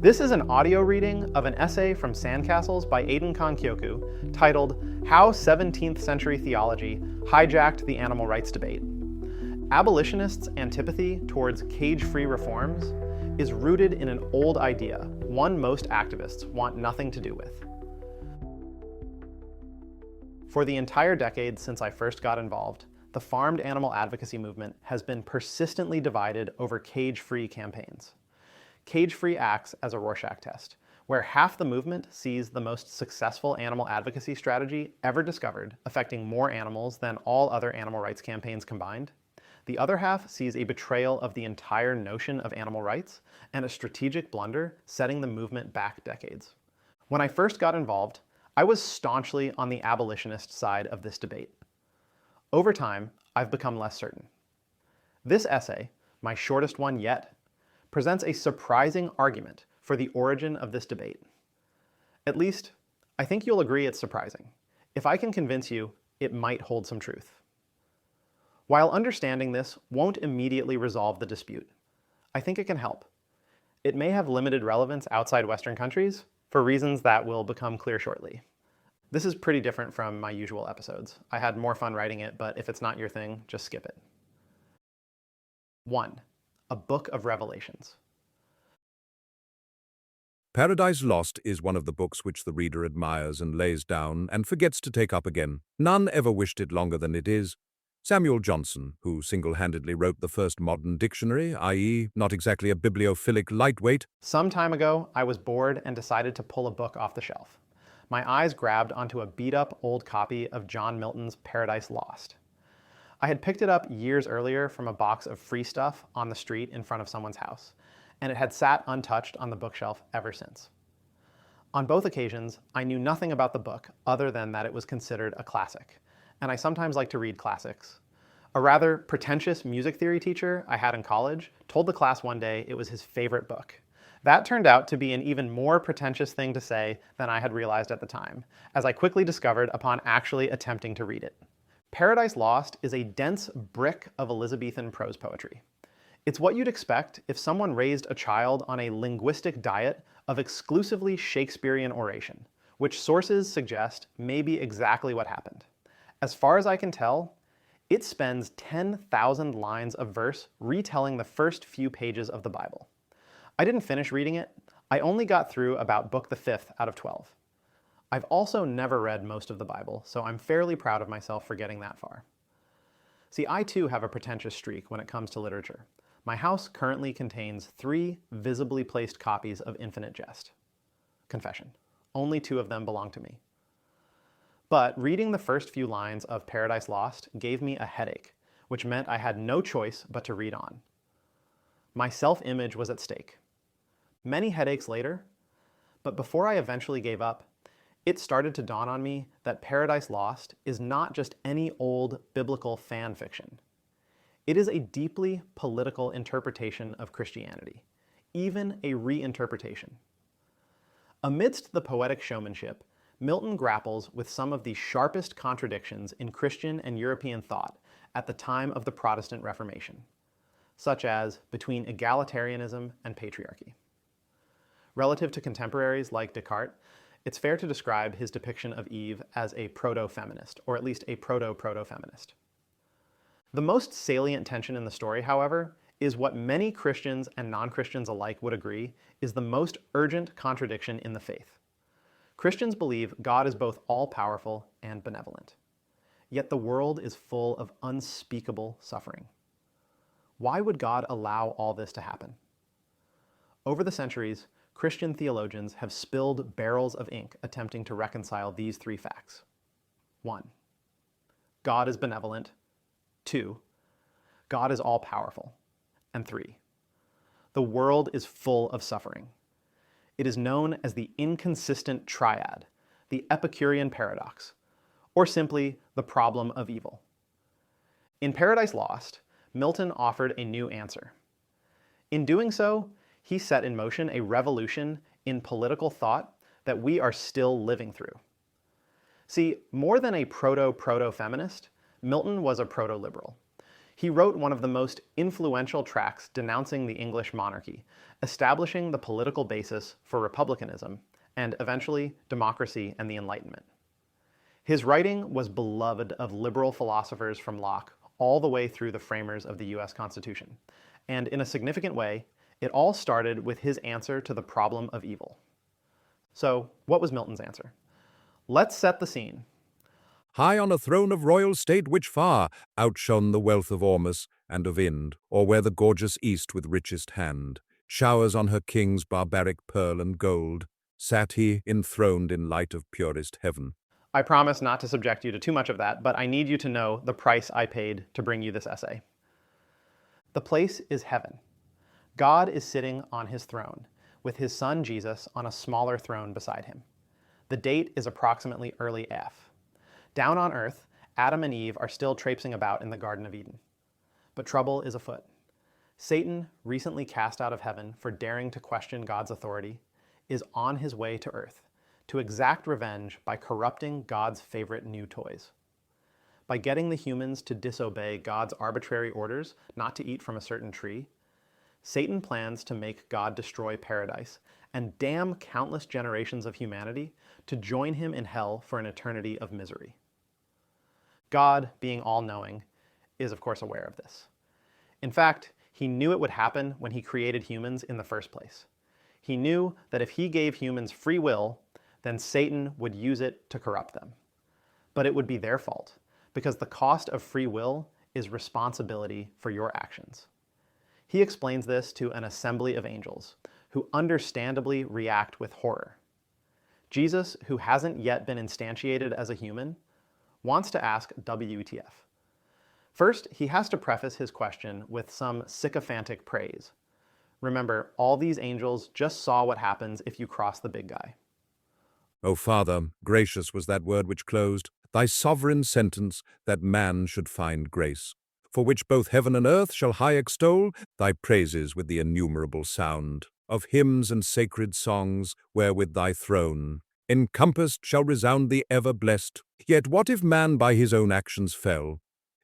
This is an audio reading of an essay from Sandcastles by Aiden Kankyoku titled How 17th-Century Theology Hijacked the Animal Rights Debate. Abolitionists' antipathy towards cage-free reforms is rooted in an old idea, one most activists want nothing to do with. For the entire decade since I first got involved, the farmed animal advocacy movement has been persistently divided over cage-free campaigns. Cage-free acts as a Rorschach test, where half the movement sees the most successful animal advocacy strategy ever discovered affecting more animals than all other animal rights campaigns combined. The other half sees a betrayal of the entire notion of animal rights and a strategic blunder setting the movement back decades. When I first got involved, I was staunchly on the abolitionist side of this debate. Over time, I've become less certain. This essay, my shortest one yet, presents a surprising argument for the origin of this debate. At least, I think you'll agree it's surprising. If I can convince you, it might hold some truth. While understanding this won't immediately resolve the dispute, I think it can help. It may have limited relevance outside Western countries for reasons that will become clear shortly. This is pretty different from my usual episodes. I had more fun writing it, but if it's not your thing, just skip it. 1. A Book of Revelations. Paradise Lost is one of the books which the reader admires and lays down and forgets to take up again. None ever wished it longer than it is. Samuel Johnson, who single-handedly wrote the first modern dictionary, i.e., not exactly a bibliophilic lightweight. Some time ago, I was bored and decided to pull a book off the shelf. My eyes grabbed onto a beat-up old copy of John Milton's Paradise Lost. I had picked it up years earlier from a box of free stuff on the street in front of someone's house, and it had sat untouched on the bookshelf ever since. On both occasions, I knew nothing about the book other than that it was considered a classic, and I sometimes like to read classics. A rather pretentious music theory teacher I had in college told the class one day it was his favorite book. That turned out to be an even more pretentious thing to say than I had realized at the time, as I quickly discovered upon actually attempting to read it. Paradise Lost is a dense brick of Elizabethan prose poetry. It's what you'd expect if someone raised a child on a linguistic diet of exclusively Shakespearean oration, which sources suggest may be exactly what happened. As far as I can tell, it spends 10,000 lines of verse retelling the first few pages of the Bible. I didn't finish reading it. I only got through about book the 5th out of 12. I've also never read most of the Bible, so I'm fairly proud of myself for getting that far. See, I too have a pretentious streak when it comes to literature. My house currently contains 3 visibly placed copies of Infinite Jest. Confession. Only 2 of them belong to me. But reading the first few lines of Paradise Lost gave me a headache, which meant I had no choice but to read on. My self-image was at stake. Many headaches later, but before I eventually gave up, it started to dawn on me that Paradise Lost is not just any old biblical fan fiction. It is a deeply political interpretation of Christianity, even a reinterpretation. Amidst the poetic showmanship, Milton grapples with some of the sharpest contradictions in Christian and European thought at the time of the Protestant Reformation, such as between egalitarianism and patriarchy. Relative to contemporaries like Descartes, it's fair to describe his depiction of Eve as a proto-feminist, or at least a proto-proto-feminist. The most salient tension in the story, however, is what many Christians and non-Christians alike would agree is the most urgent contradiction in the faith. Christians believe God is both all-powerful and benevolent. Yet the world is full of unspeakable suffering. Why would God allow all this to happen? Over the centuries, Christian theologians have spilled barrels of ink attempting to reconcile these 3 facts. 1. God is benevolent. 2. God is all-powerful. And 3. The world is full of suffering. It is known as the inconsistent triad, the Epicurean paradox, or simply the problem of evil. In Paradise Lost, Milton offered a new answer. In doing so, he set in motion a revolution in political thought that we are still living through. See, more than a proto-feminist, Milton was a proto-liberal. He wrote one of the most influential tracts denouncing the English monarchy, establishing the political basis for republicanism, and eventually democracy and the Enlightenment. His writing was beloved of liberal philosophers from Locke all the way through the framers of the US Constitution, and in a significant way, it all started with his answer to the problem of evil. So, what was Milton's answer? Let's set the scene. High on a throne of royal state which far outshone the wealth of Ormus and of Ind, or where the gorgeous East with richest hand showers on her kings barbaric pearl and gold, sat he enthroned in light of purest heaven. I promise not to subject you to too much of that, but I need you to know the price I paid to bring you this essay. The place is heaven. God is sitting on his throne, with his son Jesus on a smaller throne beside him. The date is approximately early F. Down on earth, Adam and Eve are still traipsing about in the Garden of Eden. But trouble is afoot. Satan, recently cast out of heaven for daring to question God's authority, is on his way to earth to exact revenge by corrupting God's favorite new toys. By getting the humans to disobey God's arbitrary orders not to eat from a certain tree, Satan plans to make God destroy paradise and damn countless generations of humanity to join him in hell for an eternity of misery. God, being all-knowing, is of course aware of this. In fact, he knew it would happen when he created humans in the first place. He knew that if he gave humans free will, then Satan would use it to corrupt them. But it would be their fault, because the cost of free will is responsibility for your actions. He explains this to an assembly of angels, who understandably react with horror. Jesus, who hasn't yet been instantiated as a human, wants to ask WTF. First, he has to preface his question with some sycophantic praise. Remember, all these angels just saw what happens if you cross the big guy. O Father, gracious was that word which closed thy sovereign sentence that man should find grace, for which both heaven and earth shall high extol thy praises with the innumerable sound of hymns and sacred songs, wherewith thy throne encompassed shall resound the ever blessed. Yet what if man by his own actions fell,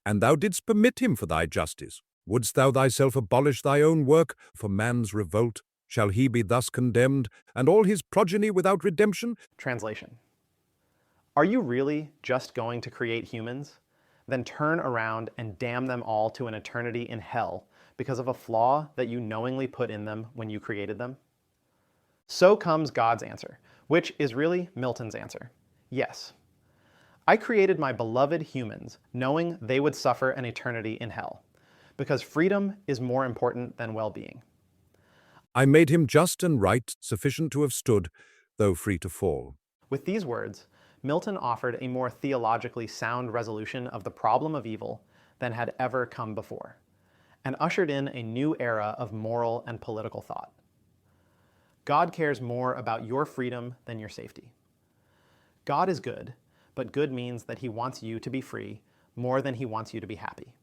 and thou didst permit him for thy justice? Wouldst thou thyself abolish thy own work for man's revolt? Shall he be thus condemned, and all his progeny without redemption? Translation. Are you really just going to create humans, then turn around and damn them all to an eternity in hell because of a flaw that you knowingly put in them when you created them? So comes God's answer, which is really Milton's answer. Yes. I created my beloved humans knowing they would suffer an eternity in hell, because freedom is more important than well-being. I made him just and right, sufficient to have stood, though free to fall. With these words, Milton offered a more theologically sound resolution of the problem of evil than had ever come before, and ushered in a new era of moral and political thought. God cares more about your freedom than your safety. God is good, but good means that he wants you to be free more than he wants you to be happy.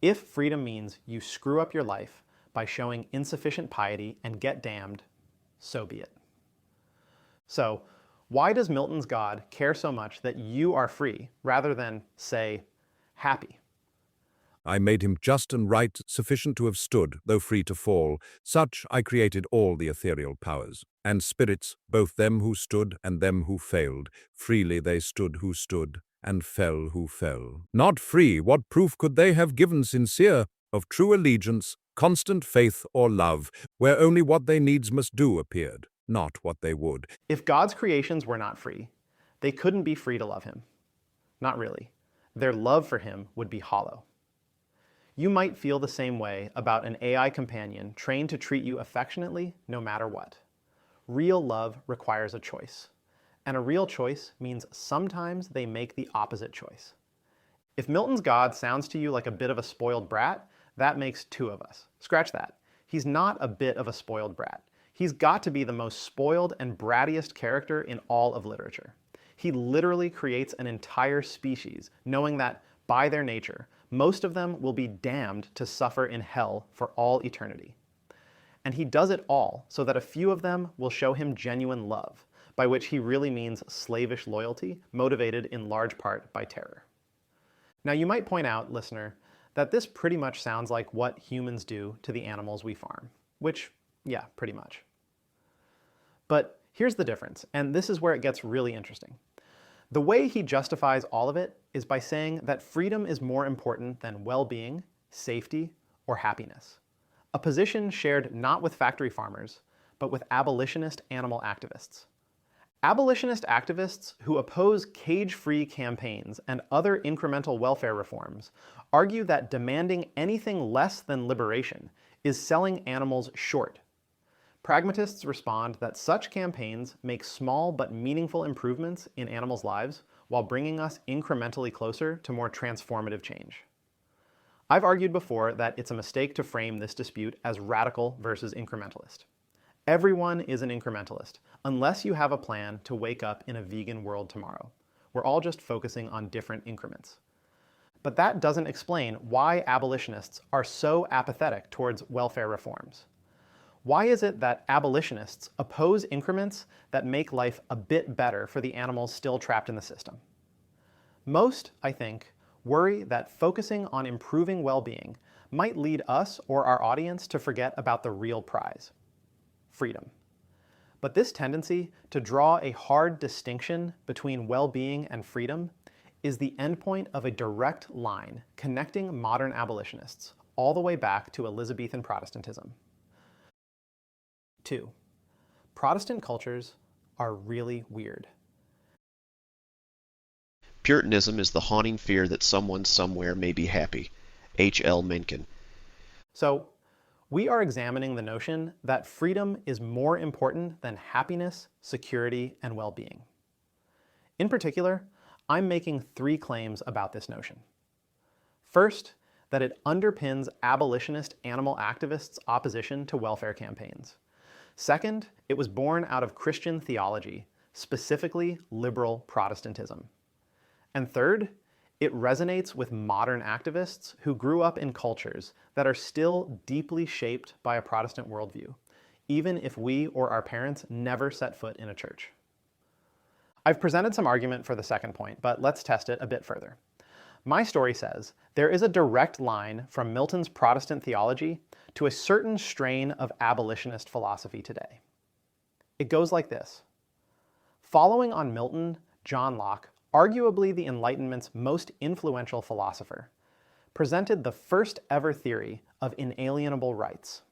If freedom means you screw up your life by showing insufficient piety and get damned, so be it. So, why does Milton's God care so much that you are free rather than, say, happy? I made him just and right, sufficient to have stood, though free to fall. Such I created all the ethereal powers, and spirits, both them who stood and them who failed. Freely they stood who stood, and fell who fell. Not free, what proof could they have given sincere of true allegiance, constant faith or love, where only what they needs must do appeared, not what they would? If God's creations were not free, they couldn't be free to love him. Not really. Their love for him would be hollow. You might feel the same way about an AI companion trained to treat you affectionately no matter what. Real love requires a choice. And a real choice means sometimes they make the opposite choice. If Milton's God sounds to you like a bit of a spoiled brat, that makes two of us. Scratch that. He's not a bit of a spoiled brat. He's got to be the most spoiled and brattiest character in all of literature. He literally creates an entire species, knowing that, by their nature, most of them will be damned to suffer in hell for all eternity. And he does it all so that a few of them will show him genuine love, by which he really means slavish loyalty, motivated in large part by terror. Now you might point out, listener, that this pretty much sounds like what humans do to the animals we farm, which, yeah, pretty much. But here's the difference, and this is where it gets really interesting. The way he justifies all of it is by saying that freedom is more important than well-being, safety, or happiness. A position shared not with factory farmers, but with abolitionist animal activists. Abolitionist activists who oppose cage-free campaigns and other incremental welfare reforms argue that demanding anything less than liberation is selling animals short. Pragmatists respond that such campaigns make small but meaningful improvements in animals' lives while bringing us incrementally closer to more transformative change. I've argued before that it's a mistake to frame this dispute as radical versus incrementalist. Everyone is an incrementalist, unless you have a plan to wake up in a vegan world tomorrow. We're all just focusing on different increments. But that doesn't explain why abolitionists are so apathetic towards welfare reforms. Why is it that abolitionists oppose increments that make life a bit better for the animals still trapped in the system? Most, I think, worry that focusing on improving well-being might lead us or our audience to forget about the real prize: freedom. But this tendency to draw a hard distinction between well-being and freedom is the endpoint of a direct line connecting modern abolitionists all the way back to Elizabethan Protestantism. 2. Protestant cultures are really weird. Puritanism is the haunting fear that someone somewhere may be happy. H.L. Mencken. So, we are examining the notion that freedom is more important than happiness, security, and well-being. In particular, I'm making 3 claims about this notion. First, that it underpins abolitionist animal activists' opposition to welfare campaigns. Second, it was born out of Christian theology, specifically liberal Protestantism. And third, it resonates with modern activists who grew up in cultures that are still deeply shaped by a Protestant worldview, even if we or our parents never set foot in a church. I've presented some argument for the second point, but let's test it a bit further. My story says there is a direct line from Milton's Protestant theology to a certain strain of abolitionist philosophy today. It goes like this. Following on Milton, John Locke, arguably the Enlightenment's most influential philosopher, presented the first ever theory of inalienable rights.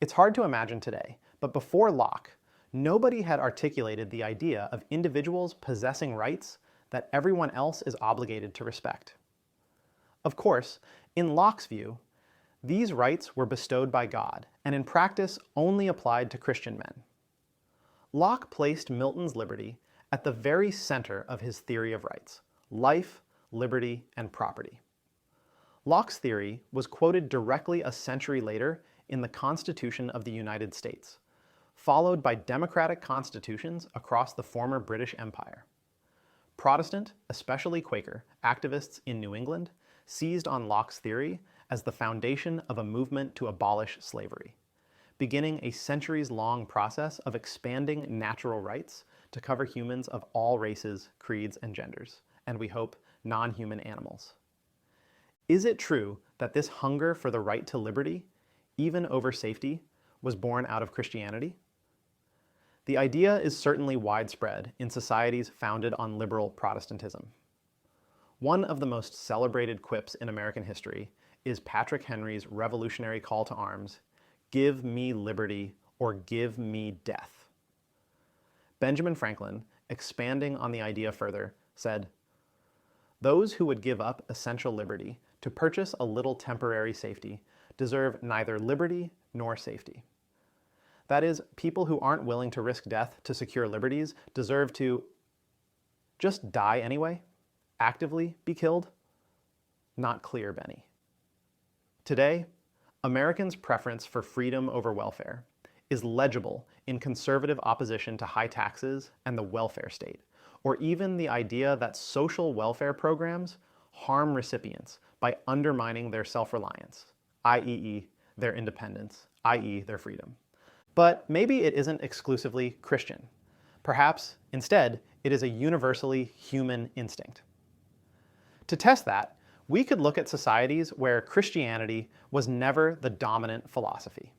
It's hard to imagine today, but before Locke, nobody had articulated the idea of individuals possessing rights that everyone else is obligated to respect. Of course, in Locke's view, these rights were bestowed by God, and in practice only applied to Christian men. Locke placed Milton's liberty at the very center of his theory of rights: life, liberty, and property. Locke's theory was quoted directly a century later in the Constitution of the United States, followed by democratic constitutions across the former British Empire. Protestant, especially Quaker, activists in New England seized on Locke's theory as the foundation of a movement to abolish slavery, beginning a centuries-long process of expanding natural rights to cover humans of all races, creeds, and genders, and we hope, non-human animals. Is it true that this hunger for the right to liberty, even over safety, was born out of Christianity? The idea is certainly widespread in societies founded on liberal Protestantism. One of the most celebrated quips in American history is Patrick Henry's revolutionary call to arms, "Give me liberty or give me death." Benjamin Franklin, expanding on the idea further, said, "Those who would give up essential liberty to purchase a little temporary safety deserve neither liberty nor safety." That is, people who aren't willing to risk death to secure liberties deserve to just die anyway, actively be killed. Not clear, Benny. Today, Americans' preference for freedom over welfare is legible in conservative opposition to high taxes and the welfare state, or even the idea that social welfare programs harm recipients by undermining their self-reliance, i.e. their independence, i.e. their freedom. But maybe it isn't exclusively Christian. Perhaps, instead, it is a universally human instinct. To test that, we could look at societies where Christianity was never the dominant philosophy.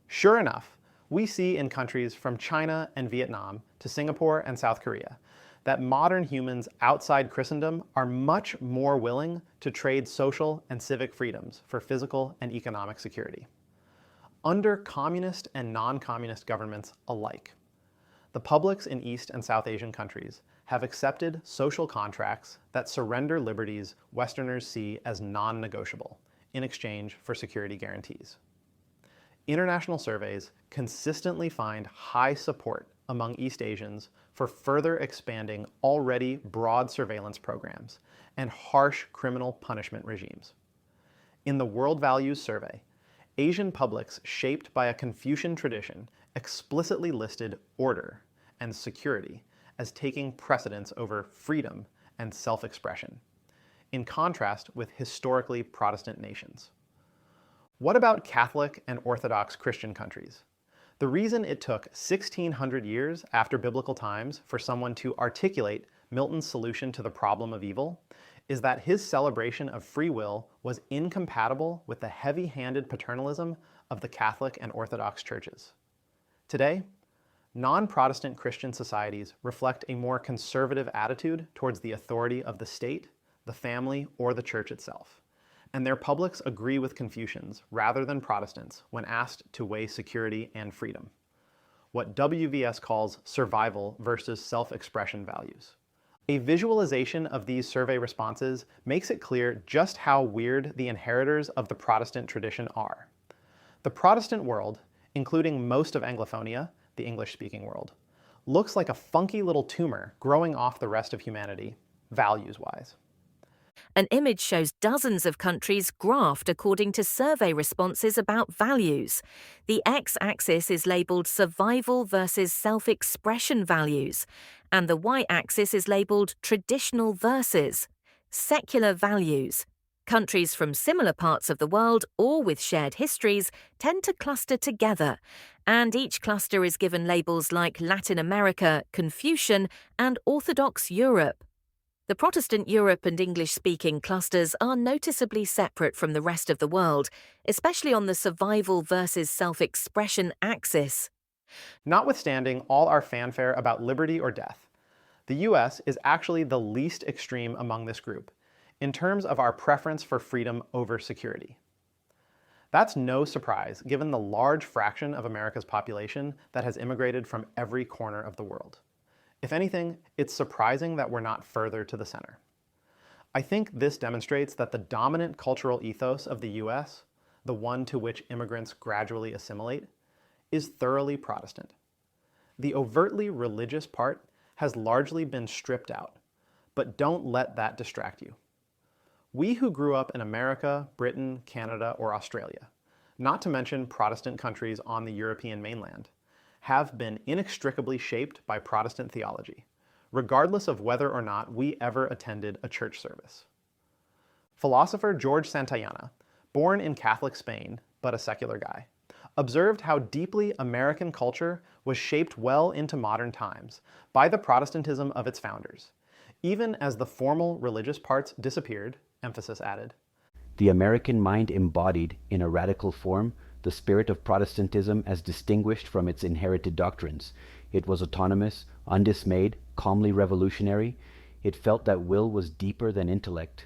Sure enough, we see in countries from China and Vietnam to Singapore and South Korea that modern humans outside Christendom are much more willing to trade social and civic freedoms for physical and economic security. Under communist and non-communist governments alike, the publics in East and South Asian countries have accepted social contracts that surrender liberties Westerners see as non-negotiable in exchange for security guarantees. International surveys consistently find high support among East Asians for further expanding already broad surveillance programs and harsh criminal punishment regimes. In the World Values Survey, Asian publics shaped by a Confucian tradition explicitly listed order and security as taking precedence over freedom and self-expression, in contrast with historically Protestant nations. What about Catholic and Orthodox Christian countries? The reason it took 1600 years after biblical times for someone to articulate Milton's solution to the problem of evil is that his celebration of free will was incompatible with the heavy-handed paternalism of the Catholic and Orthodox churches. Today, non-Protestant Christian societies reflect a more conservative attitude towards the authority of the state, the family, or the church itself, and their publics agree with Confucians rather than Protestants when asked to weigh security and freedom, what WVS calls survival versus self-expression values. A visualization of these survey responses makes it clear just how weird the inheritors of the Protestant tradition are. The Protestant world, including most of Anglophonia, the English-speaking world, looks like a funky little tumor growing off the rest of humanity, values-wise. An image shows dozens of countries graphed according to survey responses about values. The x-axis is labeled survival versus self-expression values, and the y-axis is labeled traditional versus secular values. Countries from similar parts of the world or with shared histories tend to cluster together, and each cluster is given labels like Latin America, Confucian, and Orthodox Europe. The Protestant Europe and English-speaking clusters are noticeably separate from the rest of the world, especially on the survival versus self-expression axis. Notwithstanding all our fanfare about liberty or death, the US is actually the least extreme among this group, in terms of our preference for freedom over security. That's no surprise, given the large fraction of America's population that has immigrated from every corner of the world. If anything, it's surprising that we're not further to the center. I think this demonstrates that the dominant cultural ethos of the US, the one to which immigrants gradually assimilate, is thoroughly Protestant. The overtly religious part has largely been stripped out, but don't let that distract you. We who grew up in America, Britain, Canada, or Australia, not to mention Protestant countries on the European mainland, have been inextricably shaped by Protestant theology, regardless of whether or not we ever attended a church service. Philosopher George Santayana, born in Catholic Spain, but a secular guy, observed how deeply American culture was shaped well into modern times by the Protestantism of its founders. Even as the formal religious parts disappeared, emphasis added, the American mind embodied, in a radical form, the spirit of Protestantism as distinguished from its inherited doctrines. It was autonomous, undismayed, calmly revolutionary. It felt that will was deeper than intellect.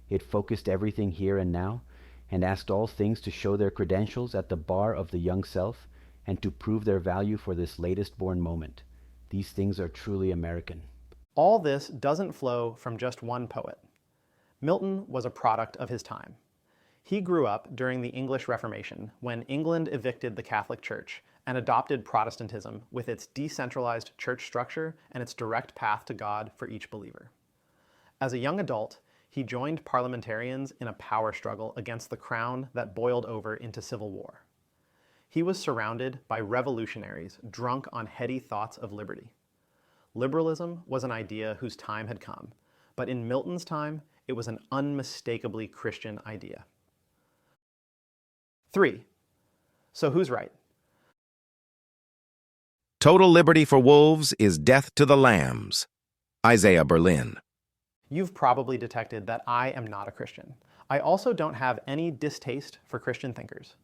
It focused everything here and now, and asked all things to show their credentials at the bar of the young self, and to prove their value for this latest born moment. These things are truly American. All this doesn't flow from just one poet. Milton was a product of his time. He grew up during the English Reformation, when England evicted the Catholic Church and adopted Protestantism with its decentralized church structure and its direct path to God for each believer. As a young adult, he joined parliamentarians in a power struggle against the crown that boiled over into civil war. He was surrounded by revolutionaries drunk on heady thoughts of liberty. Liberalism was an idea whose time had come, but in Milton's time, it was an unmistakably Christian idea. 3. So who's right? Total liberty for wolves is death to the lambs. Isaiah Berlin. you've probably detected that I am not a Christian. I also don't have any distaste for Christian thinkers.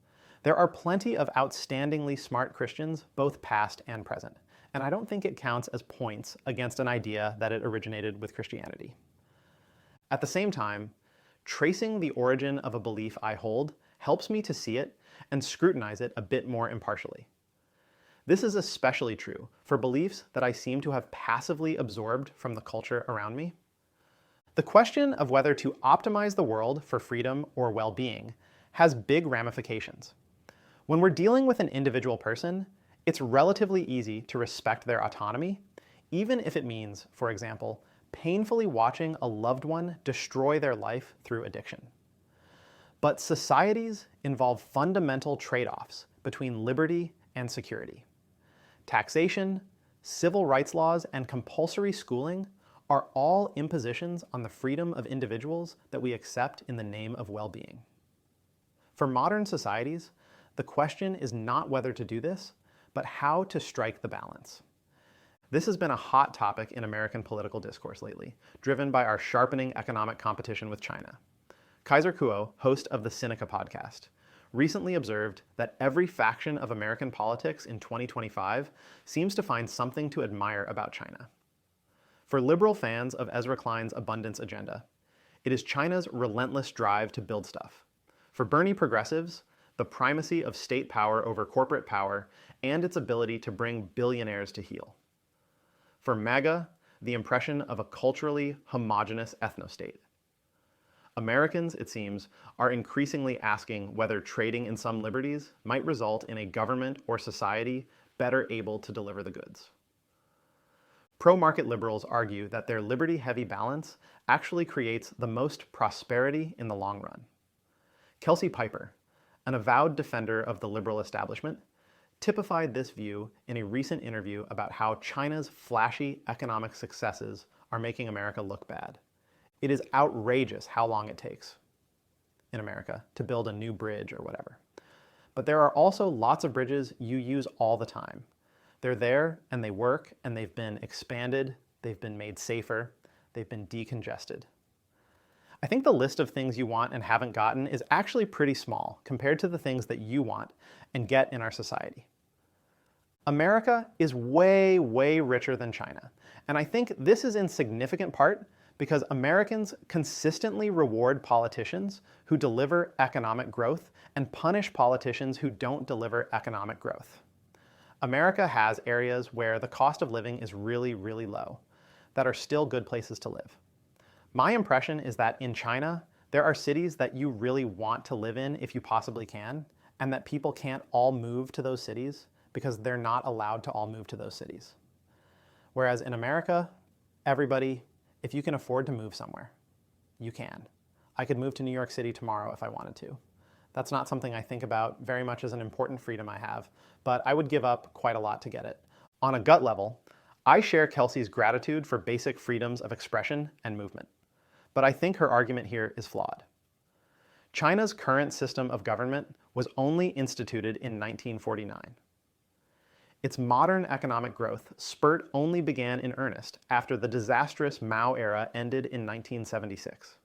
There are plenty of outstandingly smart Christians, both past and present, and I don't think it counts as points against an idea that it originated with Christianity. At the same time, tracing the origin of a belief I hold helps me to see it and scrutinize it a bit more impartially. This is especially true for beliefs that I seem to have passively absorbed from the culture around me. The question of whether to optimize the world for freedom or well-being has big ramifications. When we're dealing with an individual person, it's relatively easy to respect their autonomy, even if it means, for example, painfully watching a loved one destroy their life through addiction. But societies involve fundamental trade-offs between liberty and security. Taxation, civil rights laws, and compulsory schooling are all impositions on the freedom of individuals that we accept in the name of well-being. For modern societies, the question is not whether to do this, but how to strike the balance. This has been a hot topic in American political discourse lately, driven by our sharpening economic competition with China. Kaiser Kuo, host of the Sinica podcast, recently observed that every faction of American politics in 2025 seems to find something to admire about China. For liberal fans of Ezra Klein's abundance agenda, it is China's relentless drive to build stuff. For Bernie progressives, the primacy of state power over corporate power and its ability to bring billionaires to heel. For MAGA, the impression of a culturally homogenous ethnostate. Americans, it seems, are increasingly asking whether trading in some liberties might result in a government or society better able to deliver the goods. Pro-market liberals argue that their liberty-heavy balance actually creates the most prosperity in the long run. Kelsey Piper, an avowed defender of the liberal establishment, typified this view in a recent interview about how China's flashy economic successes are making America look bad. It is outrageous how long it takes in America to build a new bridge or whatever. But there are also lots of bridges you use all the time. They're there and they work and they've been expanded, they've been made safer, they've been decongested. I think the list of things you want and haven't gotten is actually pretty small compared to the things that you want and get in our society. America is way, way richer than China. And I think this is in significant part because Americans consistently reward politicians who deliver economic growth and punish politicians who don't deliver economic growth. America has areas where the cost of living is really, really low, that are still good places to live. My impression is that in China, there are cities that you really want to live in if you possibly can, and that people can't all move to those cities because they're not allowed to all move to those cities. Whereas in America, everybody, if you can afford to move somewhere, you can. I could move to New York City tomorrow if I wanted to. That's not something I think about very much as an important freedom I have, but I would give up quite a lot to get it. On a gut level, I share Kelsey's gratitude for basic freedoms of expression and movement, but I think her argument here is flawed. China's current system of government was only instituted in 1949. Its modern economic growth spurt only began in earnest after the disastrous Mao era ended in 1976.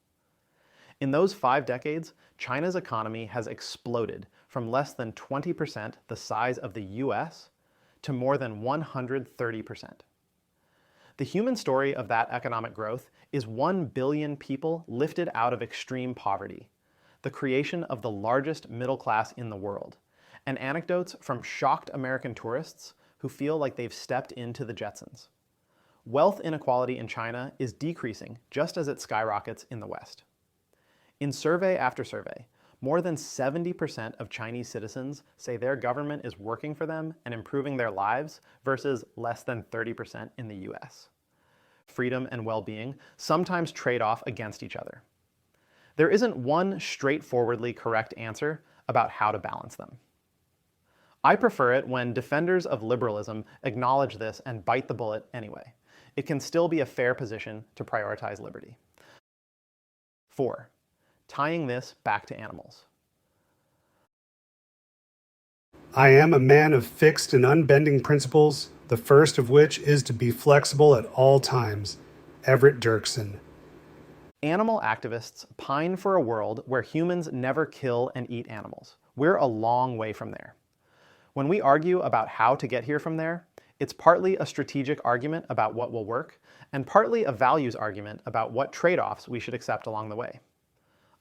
In those 5 decades, China's economy has exploded from less than 20% the size of the US to more than 130%. The human story of that economic growth is 1 billion people lifted out of extreme poverty, the creation of the largest middle class in the world, and anecdotes from shocked American tourists who feel like they've stepped into the Jetsons. Wealth inequality in China is decreasing just as it skyrockets in the West. In survey after survey, more than 70% of Chinese citizens say their government is working for them and improving their lives versus less than 30% in the US. Freedom and well-being sometimes trade off against each other. There isn't one straightforwardly correct answer about how to balance them. I prefer it when defenders of liberalism acknowledge this and bite the bullet anyway. It can still be a fair position to prioritize liberty. 4. Tying this back to animals. I am a man of fixed and unbending principles, the first of which is to be flexible at all times. Everett Dirksen. Animal activists pine for a world where humans never kill and eat animals. We're a long way from there. When we argue about how to get here from there, it's partly a strategic argument about what will work, and partly a values argument about what trade-offs we should accept along the way.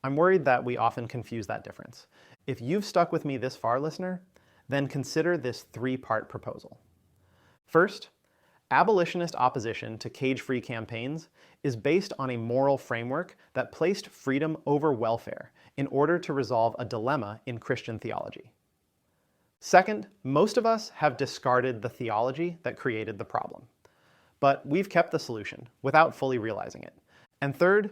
I'm worried that we often confuse that difference. If you've stuck with me this far, listener, then consider this three-part proposal. First, abolitionist opposition to cage-free campaigns is based on a moral framework that placed freedom over welfare in order to resolve a dilemma in Christian theology. Second, most of us have discarded the theology that created the problem, but we've kept the solution without fully realizing it. And third,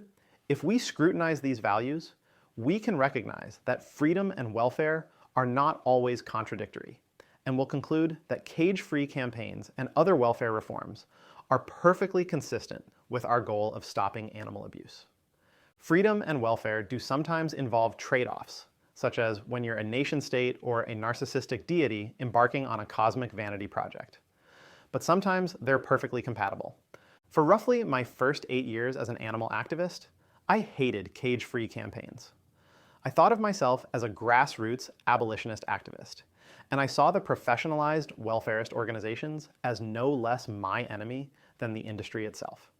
if we scrutinize these values, we can recognize that freedom and welfare are not always contradictory, and will conclude that cage-free campaigns and other welfare reforms are perfectly consistent with our goal of stopping animal abuse. Freedom and welfare do sometimes involve trade-offs, such as when you're a nation-state or a narcissistic deity embarking on a cosmic vanity project. But sometimes they're perfectly compatible. For roughly my first 8 years as an animal activist, I hated cage-free campaigns. I thought of myself as a grassroots abolitionist activist, and I saw the professionalized welfarist organizations as no less my enemy than the industry itself.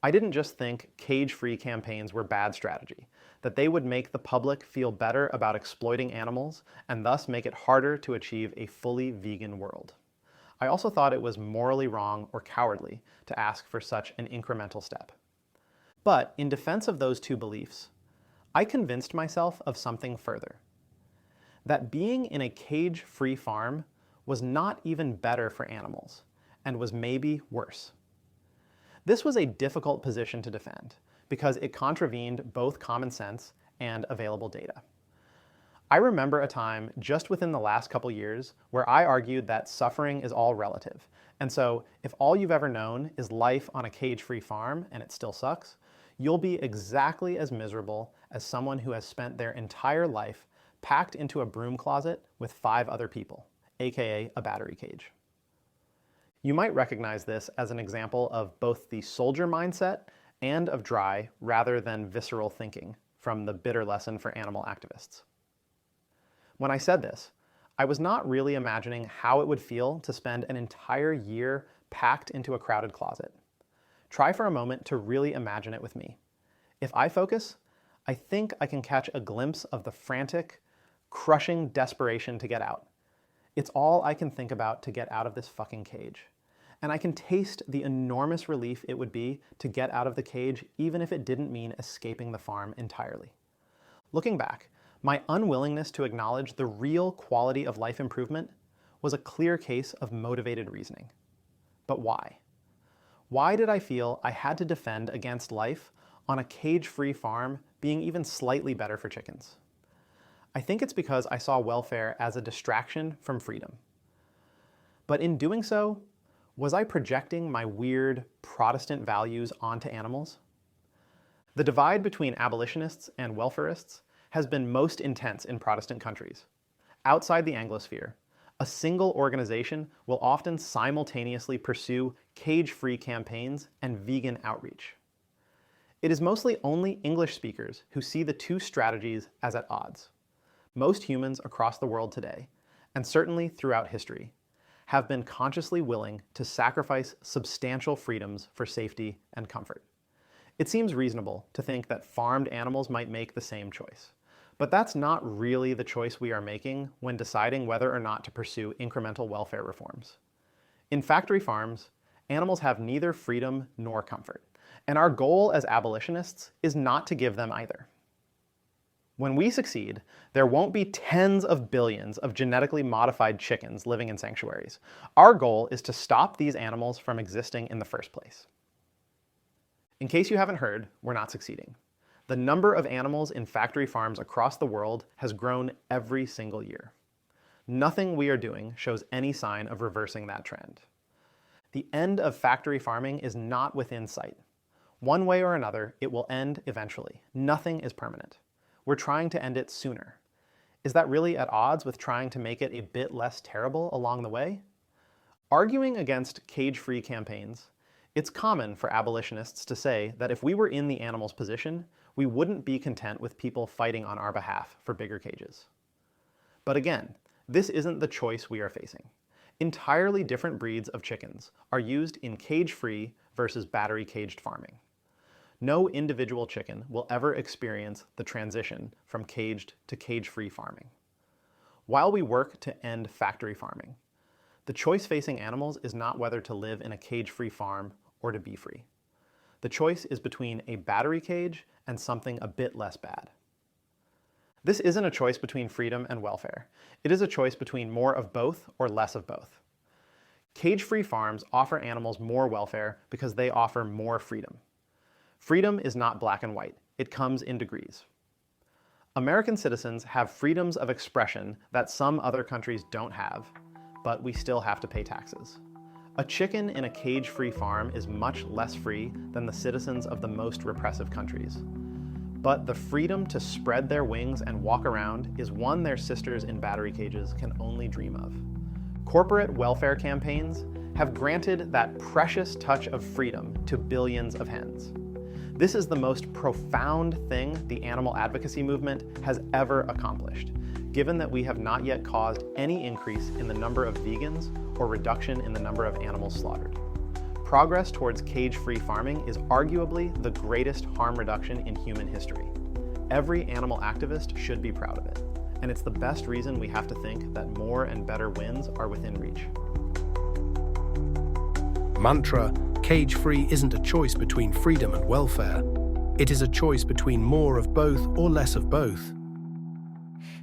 I didn't just think cage-free campaigns were bad strategy, that they would make the public feel better about exploiting animals and thus make it harder to achieve a fully vegan world. I also thought it was morally wrong or cowardly to ask for such an incremental step. But in defense of those two beliefs, I convinced myself of something further. That being in a cage-free farm was not even better for animals, and was maybe worse. This was a difficult position to defend, because it contravened both common sense and available data. I remember a time just within the last couple years where I argued that suffering is all relative, and so if all you've ever known is life on a cage-free farm and it still sucks, you'll be exactly as miserable as someone who has spent their entire life packed into a broom closet with 5 other people, aka a battery cage. You might recognize this as an example of both the soldier mindset and of dry rather than visceral thinking from the bitter lesson for animal activists. When I said this, I was not really imagining how it would feel to spend an entire year packed into a crowded closet. Try for a moment to really imagine it with me. If I focus, I think I can catch a glimpse of the frantic, crushing desperation to get out. It's all I can think about to get out of this fucking cage. And I can taste the enormous relief it would be to get out of the cage, even if it didn't mean escaping the farm entirely. Looking back, my unwillingness to acknowledge the real quality of life improvement was a clear case of motivated reasoning. But why? Why did I feel I had to defend against life on a cage-free farm being even slightly better for chickens? I think it's because I saw welfare as a distraction from freedom. But in doing so, was I projecting my weird Protestant values onto animals? The divide between abolitionists and welfarists has been most intense in Protestant countries. Outside the Anglosphere, a single organization will often simultaneously pursue cage-free campaigns and vegan outreach. It is mostly only English speakers who see the two strategies as at odds. Most humans across the world today, and certainly throughout history, have been consciously willing to sacrifice substantial freedoms for safety and comfort. It seems reasonable to think that farmed animals might make the same choice. But that's not really the choice we are making when deciding whether or not to pursue incremental welfare reforms. In factory farms, animals have neither freedom nor comfort, and our goal as abolitionists is not to give them either. When we succeed, there won't be tens of billions of genetically modified chickens living in sanctuaries. Our goal is to stop these animals from existing in the first place. In case you haven't heard, we're not succeeding. The number of animals in factory farms across the world has grown every single year. Nothing we are doing shows any sign of reversing that trend. The end of factory farming is not within sight. One way or another, it will end eventually. Nothing is permanent. We're trying to end it sooner. Is that really at odds with trying to make it a bit less terrible along the way? Arguing against cage-free campaigns It's common for abolitionists to say that if we were in the animal's position, we wouldn't be content with people fighting on our behalf for bigger cages. But again, this isn't the choice we are facing. Entirely different breeds of chickens are used in cage-free versus battery-caged farming. No individual chicken will ever experience the transition from caged to cage-free farming. While we work to end factory farming, the choice facing animals is not whether to live in a cage-free farm or to be free. The choice is between a battery cage and something a bit less bad. This isn't a choice between freedom and welfare. It is a choice between more of both or less of both. Cage-free farms offer animals more welfare because they offer more freedom. Freedom is not black and white. It comes in degrees. American citizens have freedoms of expression that some other countries don't have, but we still have to pay taxes. A chicken in a cage-free farm is much less free than the citizens of the most repressive countries. But the freedom to spread their wings and walk around is one their sisters in battery cages can only dream of. Corporate welfare campaigns have granted that precious touch of freedom to billions of hens. This is the most profound thing the animal advocacy movement has ever accomplished, given that we have not yet caused any increase in the number of vegans or reduction in the number of animals slaughtered. Progress towards cage-free farming is arguably the greatest harm reduction in human history. Every animal activist should be proud of it, and it's the best reason we have to think that more and better wins are within reach. Mantra, cage-free isn't a choice between freedom and welfare. It is a choice between more of both or less of both.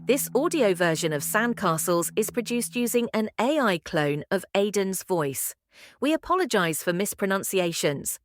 This audio version of Sandcastles is produced using an AI clone of Aidan's voice. We apologise for mispronunciations.